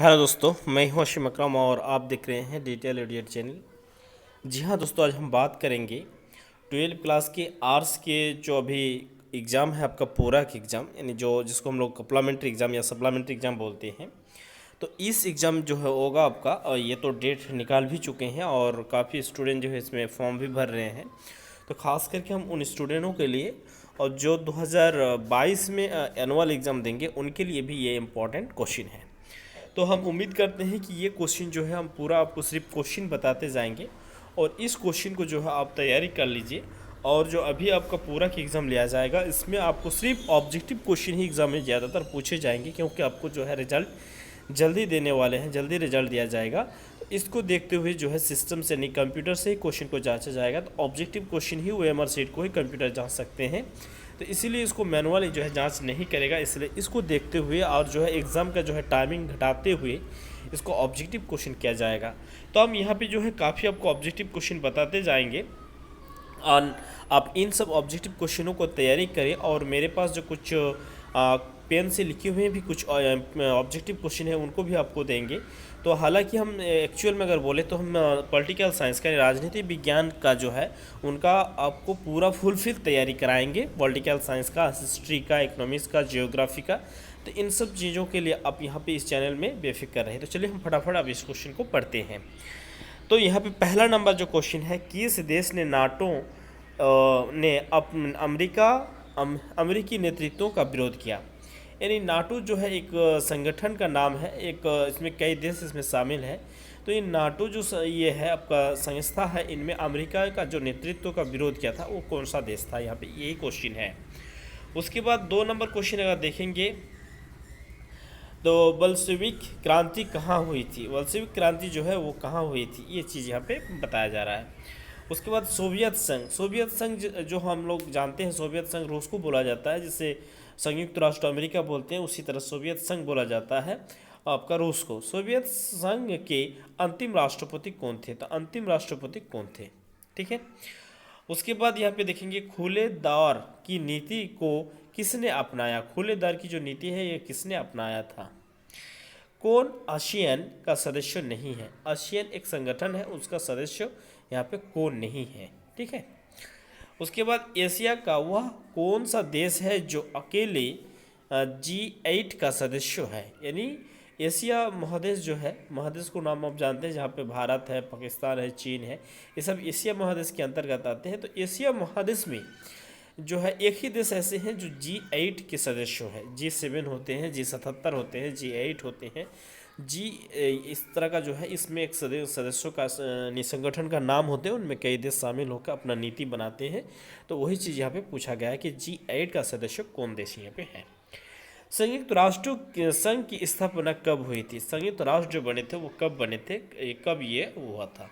Hello दोस्तों, मैं हूं अशीम अकरम और आप देख रहे हैं डिटेल इडियट चैनल। जी हाँ दोस्तों, आज हम बात करेंगे 12वीं क्लास के आर्ट्स के जो अभी एग्ज़ाम है आपका पूरा का एग्ज़ाम, यानी जो जिसको हम लोग कप्लामेंट्री एग्ज़ाम या सप्लीमेंट्री एग्ज़ाम बोलते हैं। तो इस एग्ज़ाम जो है होगा आपका, ये तो डेट निकाल भी चुके हैं और काफ़ी स्टूडेंट जो है इसमें फॉर्म भी भर रहे हैं। तो ख़ास करके हम उन स्टूडेंटों के लिए और जो 2022 में एनुअल एग्ज़ाम देंगे उनके लिए भी ये इम्पॉर्टेंट क्वेश्चन है। तो हम उम्मीद करते हैं कि ये क्वेश्चन जो है हम पूरा आपको सिर्फ क्वेश्चन बताते जाएंगे और इस क्वेश्चन को जो है आप तैयारी कर लीजिए। और जो अभी आपका पूरा का एग्ज़ाम लिया जाएगा इसमें आपको सिर्फ ऑब्जेक्टिव क्वेश्चन ही एग्ज़ाम में ज़्यादातर पूछे जाएंगे, क्योंकि आपको जो है रिजल्ट जल्दी देने वाले हैं, जल्दी रिजल्ट दिया जाएगा। तो इसको देखते हुए जो है सिस्टम से नहीं, कंप्यूटर से ही क्वेश्चन को जांचा जाएगा। तो ऑब्जेक्टिव क्वेश्चन ही ओएमआर शीट को ही कंप्यूटर जांच सकते हैं। तो इसीलिए इसको मैनुअली जो है जांच नहीं करेगा, इसलिए इसको देखते हुए और जो है एग्ज़ाम का जो है टाइमिंग घटाते हुए इसको ऑब्जेक्टिव क्वेश्चन किया जाएगा। तो हम यहाँ पे जो है काफ़ी आपको ऑब्जेक्टिव क्वेश्चन बताते जाएंगे और आप इन सब ऑब्जेक्टिव क्वेश्चनों को तैयारी करें। और मेरे पास जो कुछ पेन से लिखे हुए भी कुछ ऑब्जेक्टिव क्वेश्चन है उनको भी आपको देंगे। तो हालांकि हम एक्चुअल में अगर बोले तो हम पॉलिटिकल साइंस का, राजनीति विज्ञान का जो है उनका आपको पूरा फुलफिल तैयारी कराएंगे। पॉलिटिकल साइंस का, हिस्ट्री का, इकोनॉमिक्स का, जियोग्राफी का। तो इन सब चीज़ों के लिए आप यहाँ पे इस चैनल में बेफिक्र रहे। तो चलिए हम फटाफट अब इस क्वेश्चन को पढ़ते हैं। तो यहाँ पे पहला नंबर जो क्वेश्चन है, किस देश ने नाटो ने अमेरिकी नेतृत्वों का विरोध किया। यानी नाटो जो है एक संगठन का नाम है, एक इसमें कई देश इसमें शामिल है। तो ये नाटो जो ये है आपका संस्था है, इनमें अमेरिका का जो नेतृत्व का विरोध किया था वो कौन सा देश था, यहाँ पे यही क्वेश्चन है। उसके बाद 2 नंबर क्वेश्चन अगर देखेंगे तो बल्शेविक क्रांति कहाँ हुई थी। बल्शेविक क्रांति जो है वो कहाँ हुई थी, ये चीज़ यहाँ पे बताया जा रहा है। उसके बाद सोवियत संघ, सोवियत संघ जो हम लोग जानते हैं, सोवियत संघ रूस को बोला जाता है, जिसे संयुक्त राष्ट्र अमेरिका बोलते हैं, उसी तरह सोवियत संघ बोला जाता है आपका रूस को। सोवियत संघ के अंतिम राष्ट्रपति कौन थे, तो अंतिम राष्ट्रपति कौन थे, ठीक है। उसके बाद यहाँ पे देखेंगे खुले दौर की नीति को किसने अपनाया। खुले दौर की जो नीति है ये किसने अपनाया था। कौन आसियान का सदस्य नहीं है। आसियान एक संगठन है, उसका सदस्य यहाँ पे कौन नहीं है, ठीक है। उसके बाद एशिया का वह कौन सा देश है जो अकेले G8 का सदस्य है। यानी एशिया महादेश जो है, महादेश को नाम आप जानते हैं, जहाँ पे भारत है, पाकिस्तान है, चीन है, ये सब एशिया महादेश के अंतर्गत आते हैं। तो एशिया महादेश में जो है एक ही देश ऐसे हैं जो G8 के सदस्य हैं। G7 होते हैं, G77 होते हैं, G8 होते हैं, जी इस तरह का जो है इसमें एक सदस्यों का संगठन का नाम होते हैं, उनमें कई देश शामिल होकर अपना नीति बनाते हैं। तो वही चीज़ यहाँ पे पूछा गया है कि G8 का सदस्य कौन देश यहाँ पे है। संयुक्त राष्ट्र संघ की स्थापना कब हुई थी। संयुक्त राष्ट्र जो बने थे वो कब बने थे, कब ये हुआ था।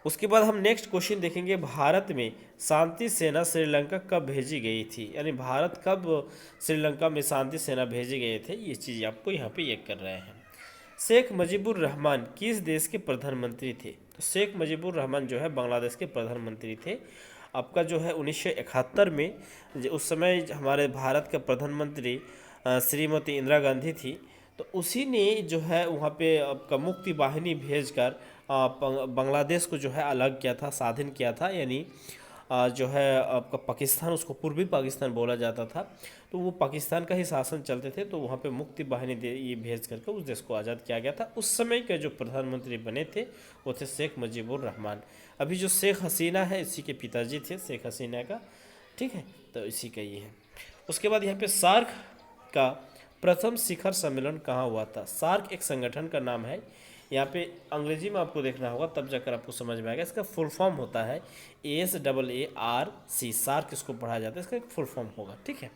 उसके बाद हम नेक्स्ट क्वेश्चन देखेंगे, भारत में शांति सेना श्रीलंका कब भेजी गई थी। यानी भारत कब श्रीलंका में शांति सेना भेजे गए थे, ये चीज़ आपको यहाँ पे ये कर रहे हैं। शेख मुजीबुर रहमान किस देश के प्रधानमंत्री थे। तो शेख मुजीबुर रहमान जो है बांग्लादेश के प्रधानमंत्री थे। आपका जो है 1971 में उस समय हमारे भारत का प्रधानमंत्री श्रीमती इंदिरा गांधी थी। तो उसी ने जो है वहाँ पे आपका मुक्ति वाहिनी भेजकर बांग्लादेश को जो है अलग किया था, स्वाधीन किया था। यानी जो है आपका पाकिस्तान, उसको पूर्वी पाकिस्तान बोला जाता था। तो वो पाकिस्तान का ही शासन चलते थे, तो वहाँ पे मुक्ति वाहिनी ये भेज करके उस देश को आज़ाद किया गया था। उस समय के जो प्रधानमंत्री बने थे वो थे शेख मुजीबुर रहमान। अभी जो शेख हसीना है इसी के पिताजी थे शेख हसीना का, ठीक है। तो इसी का ये है। उसके बाद यहाँ पे सार्क का प्रथम शिखर सम्मेलन कहाँ हुआ था। सार्क एक संगठन का नाम है, यहाँ पे अंग्रेजी में आपको देखना होगा तब जाकर आपको समझ में आएगा। इसका फुल फॉर्म होता है SAARC, सार्क इसको पढ़ा जाता है, इसका एक फुल फॉर्म होगा, ठीक है।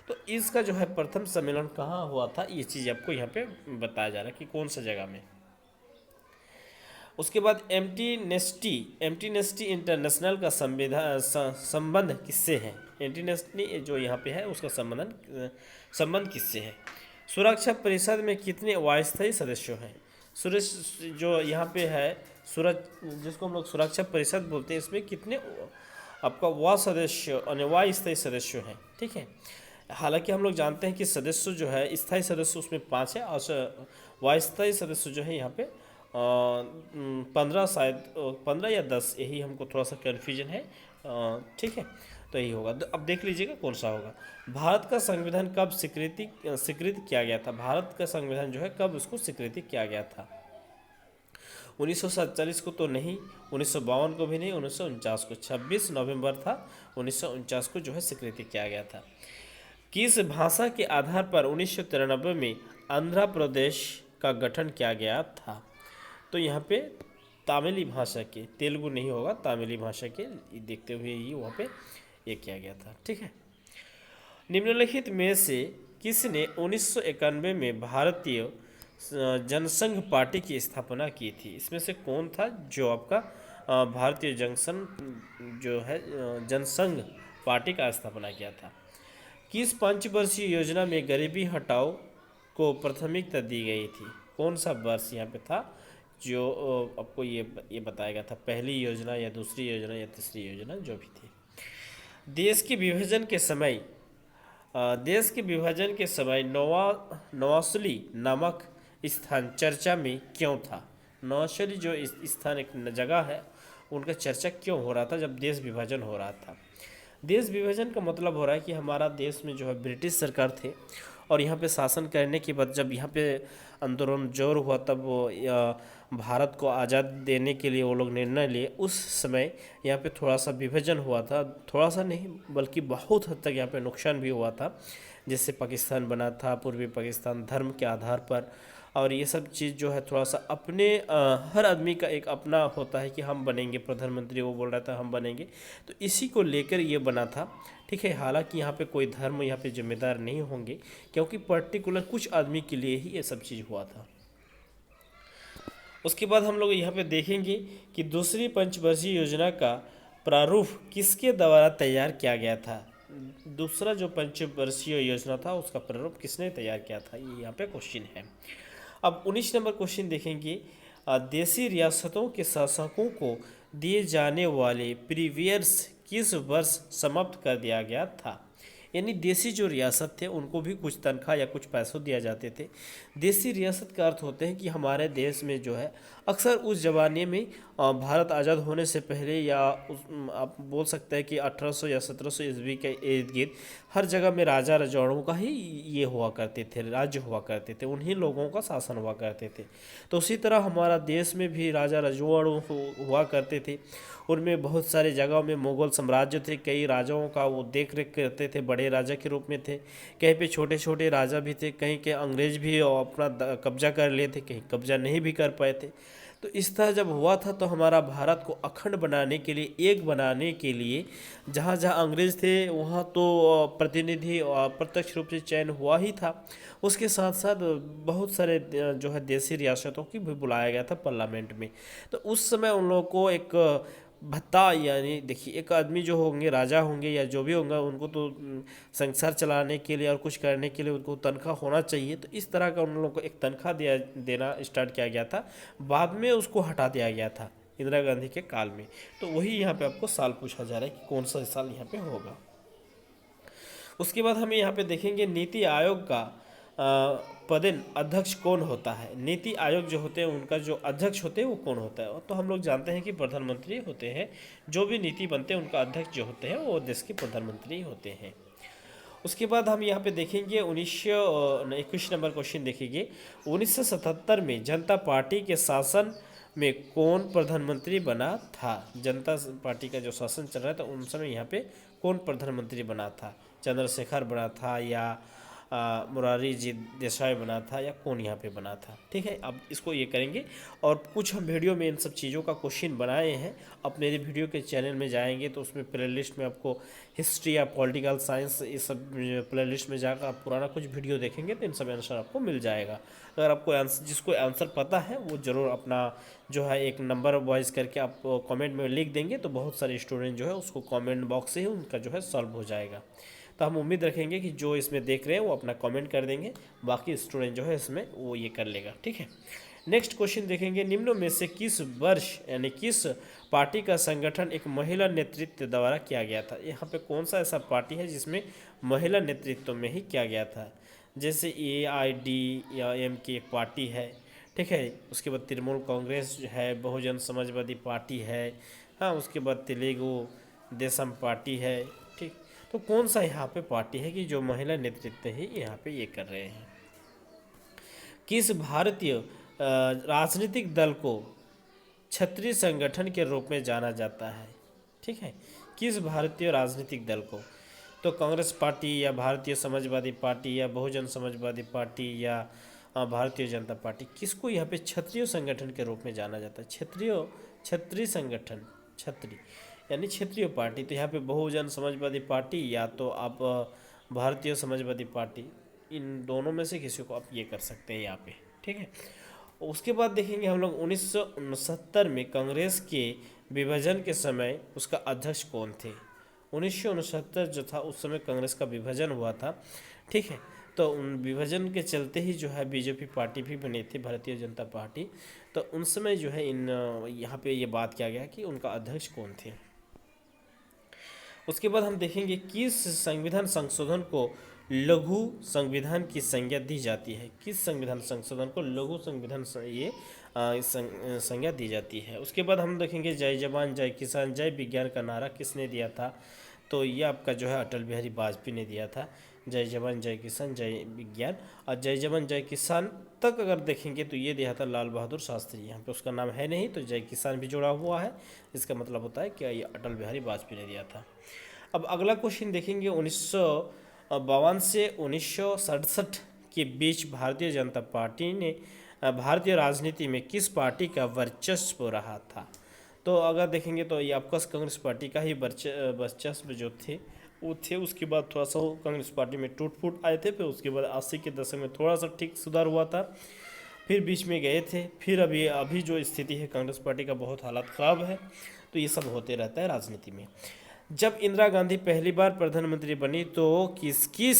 तो इसका जो है प्रथम सम्मेलन कहाँ हुआ था, ये चीज़ आपको यहाँ पे बताया जा रहा है कि कौन सा जगह में। उसके बाद एम्टी नेस्टी इंटरनेशनल का संबंध किससे है। एम्टी नेस्टी जो यहाँ पे है उसका संबंध किससे है। सुरक्षा परिषद में कितने अस्थायी सदस्य हैं। जो यहाँ पे है जिसको हम लोग सुरक्षा परिषद बोलते हैं, इसमें कितने आपका अस्थायी सदस्य हैं, ठीक है। हालांकि हम लोग जानते हैं कि सदस्य जो है स्थायी सदस्य उसमें 5 है और अस्थायी सदस्य जो है यहाँ पे 15 शायद 15 या 10, यही हमको थोड़ा सा कन्फ्यूजन है। ठीक है, तो यही होगा। तो अब देख लीजिएगा कौन सा होगा। भारत का संविधान कब स्वीकृत किया गया था? भारत का संविधान जो है कब उसको स्वीकृति किया गया था? 1947 को तो नहीं, 1952 को भी नहीं, 1949 को, 26 नवंबर था 1949 को जो है स्वीकृति किया गया था। किस भाषा के आधार पर 1993 में आंध्र प्रदेश का गठन किया गया था? तो यहाँ पे तमिली भाषा के, तेलुगु नहीं होगा, तमिली भाषा के देखते हुए ही वहाँ पे ये किया गया था। ठीक है, निम्नलिखित में से किसने 1991 में भारतीय जनसंघ पार्टी की स्थापना की थी? इसमें से कौन था जो आपका भारतीय जो है जनसंघ पार्टी का स्थापना किया था? किस पंचवर्षीय योजना में गरीबी हटाओ को प्राथमिकता दी गई थी? कौन सा वर्ष यहाँ पे था जो आपको ये बताया गया था? पहली योजना या दूसरी योजना या तीसरी योजना, जो भी थी। देश के विभाजन के समय नवासली नामक स्थान चर्चा में क्यों था? नवासली जो स्थान एक जगह है, उनका चर्चा क्यों हो रहा था जब देश विभाजन हो रहा था? देश विभाजन का मतलब हो रहा है कि हमारा देश में जो है ब्रिटिश सरकार थे और यहाँ पे शासन करने के बाद जब यहाँ पे आंदोलन जोर हुआ, तब वो भारत को आज़ाद देने के लिए वो लोग निर्णय लिए। उस समय यहाँ पे थोड़ा सा विभाजन हुआ था, थोड़ा सा नहीं बल्कि बहुत हद तक यहाँ पे नुकसान भी हुआ था। जिससे पाकिस्तान बना था, पूर्वी पाकिस्तान, धर्म के आधार पर। और ये सब चीज़ जो है थोड़ा सा अपने हर आदमी का एक अपना होता है कि हम बनेंगे प्रधानमंत्री, वो बोल रहा था हम बनेंगे, तो इसी को लेकर ये बना था। ठीक है, हालांकि यहाँ पे कोई धर्म यहाँ पे जिम्मेदार नहीं होंगे, क्योंकि पर्टिकुलर कुछ आदमी के लिए ही ये सब चीज़ हुआ था। उसके बाद हम लोग यहाँ पे देखेंगे कि दूसरी पंचवर्षीय योजना का प्रारूप किसके द्वारा तैयार किया गया था? दूसरा जो पंचवर्षीय योजना था उसका प्रारूप किसने तैयार किया था, ये यहाँ पे क्वेश्चन है। अब 19 नंबर क्वेश्चन देखेंगे, देशी रियासतों के शासकों को दिए जाने वाले प्रीवियर्स किस वर्ष समाप्त कर दिया गया था? यानी देशी जो रियासत थे उनको भी कुछ तनख्वाह या कुछ पैसों दिया जाते थे। देशी रियासत का अर्थ होते हैं कि हमारे देश में जो है अक्सर उस ज़माने में भारत आज़ाद होने से पहले या आप बोल सकते हैं कि 1800 या 1700 ईस्वी के इर्द गिर्द हर जगह में राजा रजवाड़ों का ही ये हुआ करते थे, राज्य हुआ करते थे, उन्हीं लोगों का शासन हुआ करते थे। तो उसी तरह हमारा देश में भी राजा रजवाड़ों हुआ करते थे। उनमें बहुत सारे जगहों में मुग़ल साम्राज्य थे, कई राजाओं का वो देख रेख करते थे, बड़े राजा के रूप में थे। कहीं पे छोटे छोटे राजा भी थे, कहीं के अंग्रेज भी अपना कब्जा कर लिए थे, कहीं कब्जा नहीं भी कर पाए थे। तो इस तरह जब हुआ था तो हमारा भारत को अखंड बनाने के लिए, एक बनाने के लिए, जहाँ जहाँ अंग्रेज थे वहाँ तो प्रतिनिधि प्रत्यक्ष रूप से चयन हुआ ही था। उसके साथ साथ बहुत सारे जो है देशी रियासतों की भी बुलाया गया था पार्लियामेंट में। तो उस समय उन लोगों को एक भत्ता, यानी देखिए एक आदमी जो होंगे, राजा होंगे या जो भी होंगे, उनको तो संसार चलाने के लिए और कुछ करने के लिए उनको तनख्वाह होना चाहिए। तो इस तरह का उन लोगों को एक तनख्वाह देना स्टार्ट किया गया था। बाद में उसको हटा दिया गया था इंदिरा गांधी के काल में। तो वही यहाँ पे आपको साल पूछा जा रहा है कि कौन सा साल यहाँ पे होगा। उसके बाद हमें यहाँ पे देखेंगे नीति आयोग का पदेन अध्यक्ष कौन होता है? नीति आयोग जो होते हैं उनका जो अध्यक्ष होते हैं वो कौन होता है? तो हम लोग जानते हैं कि प्रधानमंत्री होते हैं। जो भी नीति बनते हैं उनका अध्यक्ष जो होते हैं वो देश के प्रधानमंत्री होते हैं। उसके बाद हम यहाँ पे देखेंगे 21 नंबर क्वेश्चन देखेंगे, 1977 में जनता पार्टी के शासन में कौन प्रधानमंत्री बना था? जनता पार्टी का जो शासन चल रहा था उन समय यहाँ पे कौन प्रधानमंत्री बना था? चंद्रशेखर बना था या मुरारी जी देसाई बना था या कौन यहाँ पे बना था? ठीक है, अब इसको ये करेंगे। और कुछ हम वीडियो में इन सब चीज़ों का क्वेश्चन बनाए हैं। अब मेरे वीडियो के चैनल में जाएंगे तो उसमें प्ले लिस्ट में आपको हिस्ट्री या पॉलिटिकल साइंस, इस सब प्ले लिस्ट में जाकर आप पुराना कुछ वीडियो देखेंगे तो इन सब आंसर आपको मिल जाएगा। अगर आपको जिसको आंसर पता है वो ज़रूर अपना जो है एक नंबर वॉइस करके आप कमेंट में लिख देंगे तो बहुत सारे स्टूडेंट जो है उसको कमेंट बॉक्स से ही उनका जो है सॉल्व हो जाएगा। तो हम उम्मीद रखेंगे कि जो इसमें देख रहे हैं वो अपना कमेंट कर देंगे, बाकी स्टूडेंट जो है इसमें वो ये कर लेगा। ठीक है, नेक्स्ट क्वेश्चन देखेंगे, निम्नों में से किस वर्ष यानी किस पार्टी का संगठन एक महिला नेतृत्व द्वारा किया गया था। यहाँ पे कौन सा ऐसा पार्टी है जिसमें महिला नेतृत्व में ही किया गया था। जैसे AIDM की एक पार्टी है, ठीक है, उसके बाद तृणमूल कांग्रेस है, बहुजन समाजवादी पार्टी है, हाँ, उसके बाद तेलुगु देशम पार्टी है। ठीक, तो कौन सा यहाँ पे पार्टी है कि जो महिला नेतृत्व ही यहाँ पे ये कर रहे हैं। किस भारतीय राजनीतिक दल को क्षत्रिय संगठन के रूप में जाना जाता है। ठीक है, किस भारतीय राजनीतिक दल को, तो कांग्रेस पार्टी या भारतीय समाजवादी पार्टी या बहुजन समाजवादी पार्टी या भारतीय जनता पार्टी, किसको यहाँ पे क्षत्रिय संगठन के रूप में जाना जाता है। क्षत्रिय संगठन, क्षत्रिय यानी क्षेत्रीय पार्टी, तो यहाँ पे बहुजन समाजवादी पार्टी या तो आप भारतीय समाजवादी पार्टी, इन दोनों में से किसी को आप ये कर सकते हैं यहाँ पे। ठीक है, उसके बाद देखेंगे हम लोग 1969 में कांग्रेस के विभाजन के समय उसका अध्यक्ष कौन थे। 1969 जो था उस समय कांग्रेस का विभाजन हुआ था। ठीक है, तो उन विभाजन के चलते ही जो है बीजेपी पार्टी भी बनी थी, भारतीय जनता पार्टी। तो उन समय जो है यहाँ पे ये बात किया गया कि उनका अध्यक्ष कौन थे। उसके बाद हम देखेंगे किस संविधान संशोधन को लघु संविधान की संज्ञा दी जाती है। किस संविधान संशोधन को लघु संविधान संज्ञा दी जाती है। उसके बाद हम देखेंगे जय जवान जय किसान जय विज्ञान का नारा किसने दिया था। तो ये आपका जो है अटल बिहारी वाजपेयी ने दिया था, जय जवान जय किसान जय विज्ञान। और जय जवान जय किसान तक अगर देखेंगे तो ये दिया था लाल बहादुर शास्त्री। यहाँ पे उसका नाम है नहीं तो जय किसान भी जुड़ा हुआ है, इसका मतलब होता है कि ये अटल बिहारी वाजपेयी ने दिया था। अब अगला क्वेश्चन देखेंगे 1952 से 1967 के बीच भारतीय जनता पार्टी ने भारतीय राजनीति में किस पार्टी का वर्चस्व रहा था। तो अगर देखेंगे तो ये आपका कांग्रेस पार्टी का ही वर्चस्व जो थे वो थे। उसके बाद थोड़ा सा कांग्रेस पार्टी में टूट फूट आए थे, फिर उसके बाद 80 के दशक में थोड़ा सा ठीक सुधार हुआ था, फिर बीच में गए थे, फिर अभी जो स्थिति है कांग्रेस पार्टी का बहुत हालत ख़राब है। तो ये सब होते रहता है राजनीति में। जब इंदिरा गांधी पहली बार प्रधानमंत्री बनी तो किसकी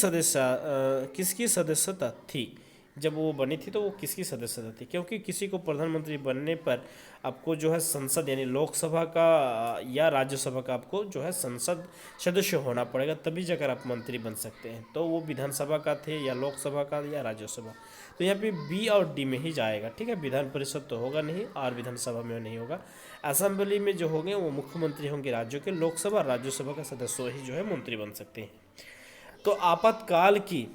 सदस्यता थी। जब वो बनी थी तो वो किसकी सदस्यता थी, क्योंकि किसी को प्रधानमंत्री बनने पर आपको जो है संसद यानी लोकसभा का या राज्यसभा का आपको जो है संसद सदस्य होना पड़ेगा, तभी जाकर आप मंत्री बन सकते हैं। तो वो विधानसभा का थे या लोकसभा का या राज्यसभा। तो यहाँ पे बी और डी में ही जाएगा। ठीक है, विधान परिषद तो होगा नहीं और विधानसभा में नहीं होगा। असेंबली में जो होंगे वो मुख्यमंत्री होंगे राज्यों के, लोकसभा राज्यसभा का सदस्य ही जो है मंत्री बन सकते हैं। तो आपातकाल की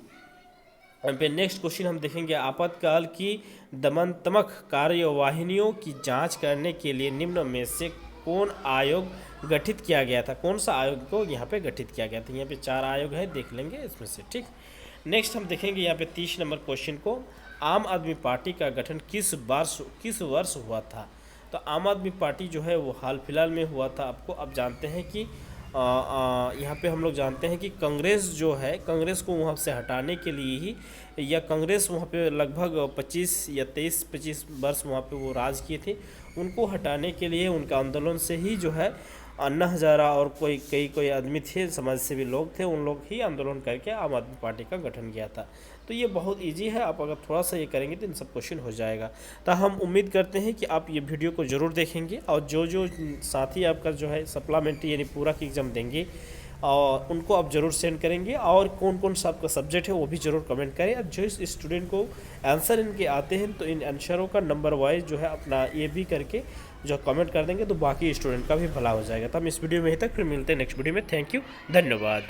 पे नेक्स्ट क्वेश्चन हम देखेंगे, आपातकाल की दमनात्मक कार्यवाहिनियों की जांच करने के लिए निम्न में से कौन आयोग गठित किया गया था। कौन सा आयोग को यहाँ पे गठित किया गया था। यहाँ पे 4 आयोग है, देख लेंगे इसमें से। ठीक, नेक्स्ट हम देखेंगे यहाँ पे 30 नंबर क्वेश्चन को, आम आदमी पार्टी का गठन किस वर्ष हुआ था। तो आम आदमी पार्टी जो है वो हाल फिलहाल में हुआ था। आपको अब जानते हैं कि यहाँ पे हम लोग जानते हैं कि कांग्रेस जो है, कांग्रेस को वहाँ से हटाने के लिए ही, या कांग्रेस वहाँ पे लगभग 25 या 23-25 वर्ष वहाँ पे वो राज किए थे, उनको हटाने के लिए उनका आंदोलन से ही जो है अन्ना हजारा और कोई आदमी थे, समाज सेवी लोग थे, उन लोग ही आंदोलन करके आम आदमी पार्टी का गठन किया था। तो ये बहुत इजी है, आप अगर थोड़ा सा ये करेंगे तो इन सब क्वेश्चन हो जाएगा। तो हम उम्मीद करते हैं कि आप ये वीडियो को ज़रूर देखेंगे और जो साथी आपका जो है सप्लीमेंट्री यानी पूरा की एग्ज़ाम देंगे और उनको आप ज़रूर सेंड करेंगे, और कौन कौन सा आपका सब्जेक्ट है वो भी ज़रूर कमेंट करें। और जो इस स्टूडेंट को आंसर इनके आते हैं तो इन आंसरों का नंबर वाइज जो है अपना ये भी करके जो कमेंट कर देंगे तो बाकी स्टूडेंट का भी भला हो जाएगा। तो हम इस वीडियो में यहीं तक, फिर मिलते हैं नेक्स्ट वीडियो में। थैंक यू, धन्यवाद।